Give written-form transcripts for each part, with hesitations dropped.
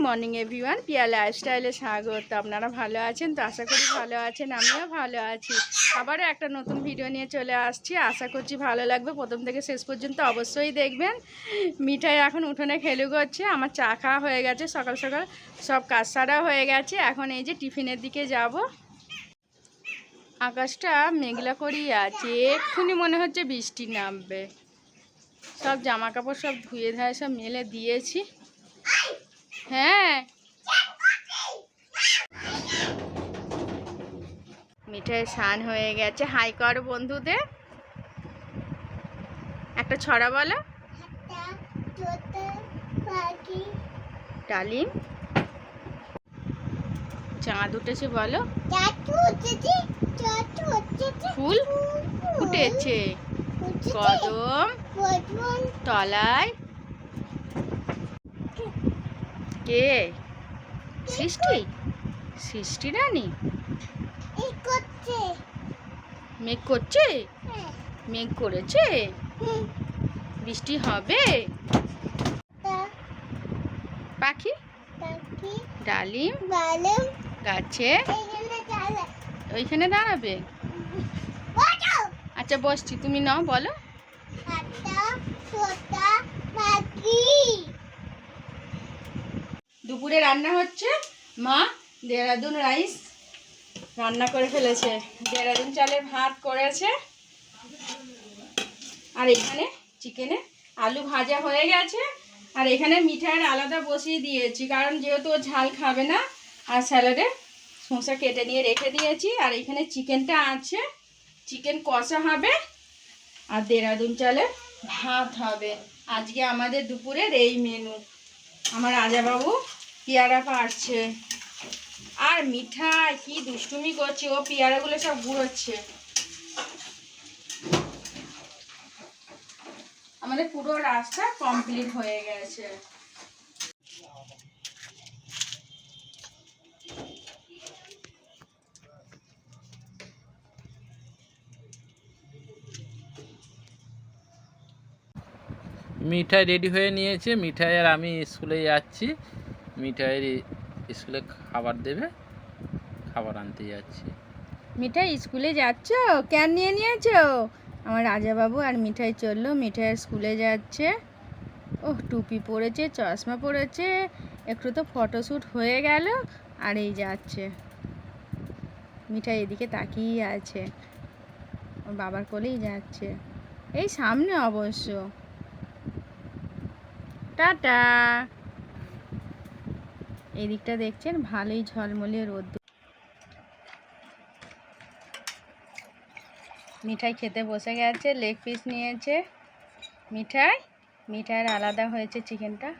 Morning everyone, পিয়া লাইফস্টাইলে স্বাগত। আপনারা ভালো আছেন তো? আশা করি ভালো আছেন, আমিও ভালো আছি। আবারও একটা নতুন ভিডিও নিয়ে চলে আসছি, আশা করছি ভালো লাগবে। প্রথম থেকে শেষ পর্যন্ত অবশ্যই দেখবেন। মিঠাই এখন উঠোনে খেলু করছে, আমার চা খাওয়া হয়ে গেছে, সকাল সকাল সব কাজ সারা হয়ে গেছে। এখন এই যে টিফিনের দিকে যাব। আকাশটা মেঘলা করেই আছে, এক্ষুনি মনে হচ্ছে বৃষ্টি নামবে। সব জামা কাপড় সব ধুয়ে ধায়ে সব মেলে দিয়েছি। হ্যাঁ, মিঠাই স্নান হয়ে গেছে। হাই করো বন্ধুদের, একটা ছড়া বলো। ডালিম চাঁদ উঠেছে বলো, ফুল ফুটেছে কদম তলায়। কে? সৃষ্টি, সৃষ্টি রানী মেঘ করছে, মেঘ করেছে, বৃষ্টি হবে। পাখি ডালিম গাছে ওইখানে দাঁড়াবে। আচ্ছা বসছি, তুমি নাও বলো। দুপুরে রান্না হচ্ছে, মা দেহরাদুন রাইস রান্না করে ফেলেছে। দেহরাদুন চালের ভাত করেছে, আর এখানে চিকেনে আলু ভাজা হয়ে গেছে। আর এখানে মিঠাইয়ের আলাদা বসিয়ে দিয়েছি, কারণ যেহেতু ও ঝাল খাবে না। আর স্যালাডে শসা কেটে নিয়ে রেখে দিয়েছি। আর এখানে চিকেনটা আছে, চিকেন কষা হবে আর দেহরাদুন চালের ভাত হবে। আজকে আমাদের দুপুরের এই মেনু। আমার রাজাবাবু পেয়ারা পাড়ছে, আর মিঠাই কি দুষ্টুমি করছে, ও পেয়ারাগুলো সব গুঁড়োচ্ছে। আমাদের পুরো রাস্তা কমপ্লিট হয়ে গেছে। মিঠাই রেডি হয়ে নিয়েছে। মিঠাই আর আমি স্কুলে যাচ্ছি, মিঠাইয়ের স্কুলে খাবার দেবে, খাবার আনতে যাচ্ছি। মিঠাই স্কুলে যাচ্ছ? ক্যান নিয়ে নিয়েছো? আমার রাজাবাবু আর মিঠাই চললো, মিঠাইয়ের স্কুলে যাচ্ছে। ওহ, টুপি পরেছে, চশমা পরেছে, একটু তো ফটোশ্যুট হয়ে গেল। আর এই যাচ্ছে, মিঠাই এদিকে তাকিয়ে আছে, ওর বাবার কোলেই যাচ্ছে, এই সামনে অবশ্য। টাটা। এই দিকটা দেখছেন, ভালোই ঝলমলে রোদ। মিঠাই খেতে বসে গেছে, লেগ পিস নিয়েছে মিঠাই। মিঠাইয়ের আলাদা হয়েছে চিকেনটা।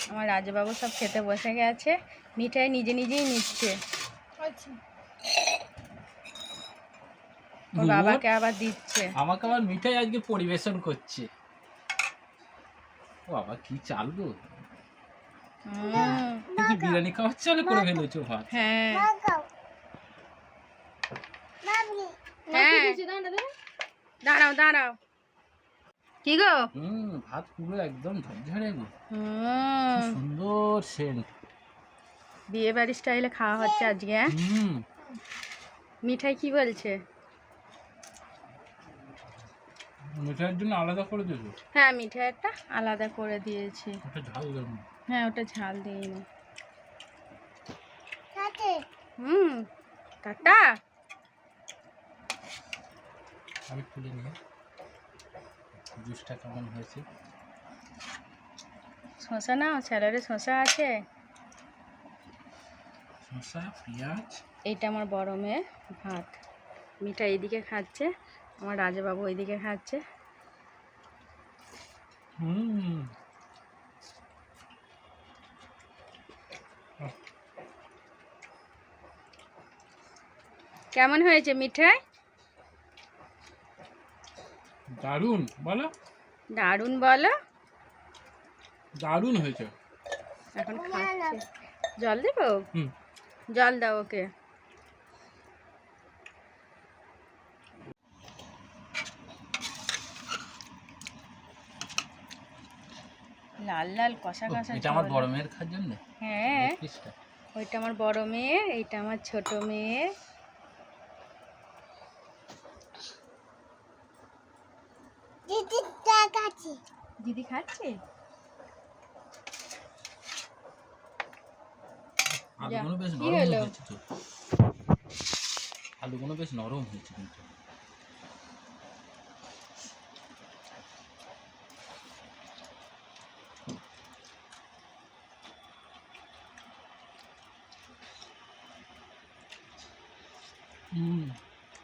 আমার রাজবাবু সব খেতে বসে গেছে, মিঠাই নিজে নিজেই নিচ্ছে। ওর বাবাকে আবার দিচ্ছে। আমাকে আবার মিঠাই আজকে পরিবেশন করছে। ও বাবা কি চাল গো! কিন্তু বিরিয়ানি খাওয়ার চালে করে ফেলেছো ভাত। হ্যাঁ দাঁড়াও দাঁড়াও। কি গো? ভাত পুরো একদম ঝরঝরে গো, সুন্দর সেন্ট। বিয়ে বাড়ির স্টাইলে খাওয়া হচ্ছে আজকে। মিঠাই কি বলছে? মিঠাইয়ের জন্য আলাদা করে দিয়েছো? হ্যাঁ, মিঠাইটা আলাদা করে দিয়েছি। ওটা ঝাল দেবো? হ্যাঁ, ওটা ঝাল দিইনি। টাটা। আমি তুলে নিয়ে জুসটা কেমন হয়েছে। শসা নাও, স্যালাডে শসা আছে, শসা পেঁয়াজ। এইটা আমার বড় মেয়ে ভাত। মিঠাই এইদিকে খাচ্ছে, আমার রাজাবাবু ওইদিকে খাচ্ছে। কেমন হয়েছে মিঠাই? দারুণ বলো, দারুণ বলো। দারুণ হয়েছে। এখন খাচ্ছে। জল দেবো? জল দাও ওকে। লাল লাল কষা ও, কষা এটা আমার ঝোল। বড় মেয়ের খাওয়ার জন্য হ্যাঁ, পিসটা। ওইটা আমার বড় মেয়ে, এইটা আমার ছোট মেয়ে। দিদি খাচ্ছে। আলুগুলো বেশ কি নরম হলো? হয়েছে তো। আলুগুলো বেশ নরম হয়েছে কিন্তু।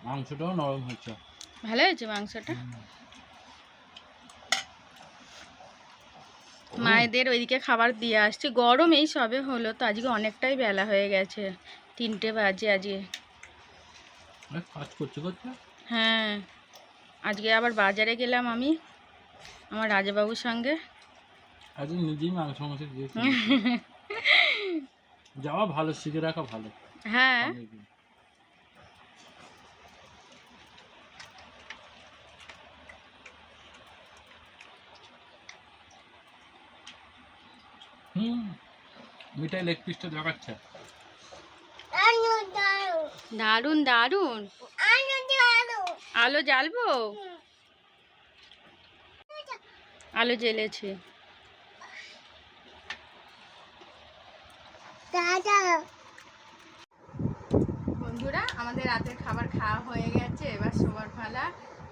মাংসটাও নরম হয়েছে। ভালো হয়েছে মাংসটা। মায়েদের ওইদিকে খাবার দিয়ে আসছি, গরম এই সবে হলো তো, আজকে অনেকটাই বেলা হয়ে গেছে, 3টে বাজে আজকে। কাজ করতে করতে হ্যাঁ, আজকে আবার বাজারে গেলাম আমি আমার রাজাবাবুর সঙ্গে। আজকে নিজেই মাংস দিয়ে যাওয়া ভালো, শিখে রাখা ভালো। হ্যাঁ, মিঠাই লেগ পিসটা দেখাচ্ছে। দারুন দারুন। আলো জ্বালবো, আলো জ্বেলেছে। বন্ধুরা, আমাদের রাতের খাবার খাওয়া হয়ে গেছে, এবার শোবার পালা।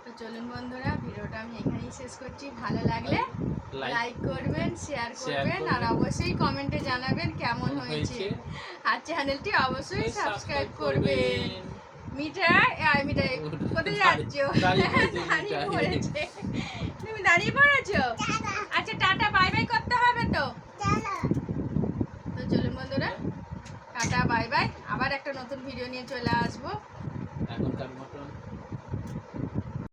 তো চলুন বন্ধুরা, ভিডিওটা আমি এখানেই শেষ করছি। ভালো লাগলে লাইক করবেন, শেয়ার করবেন, আর অবশ্যই কমেন্টে জানাবেন কেমন হয়েছে। আর চ্যানেলটি অবশ্যই সাবস্ক্রাইব করবেন। মিঠাই, মিঠাই কোথায় যাচ্ছ? দাঁড়িয়ে পড়েছে। তুমি দাঁড়িয়ে পড়েছো? আচ্ছা, টাটা বাই বাই করতে হবে তো। তো চলুন বন্ধুরা, টাটা বাই বাই। আবার একটা নতুন ভিডিও নিয়ে চলে আসবো।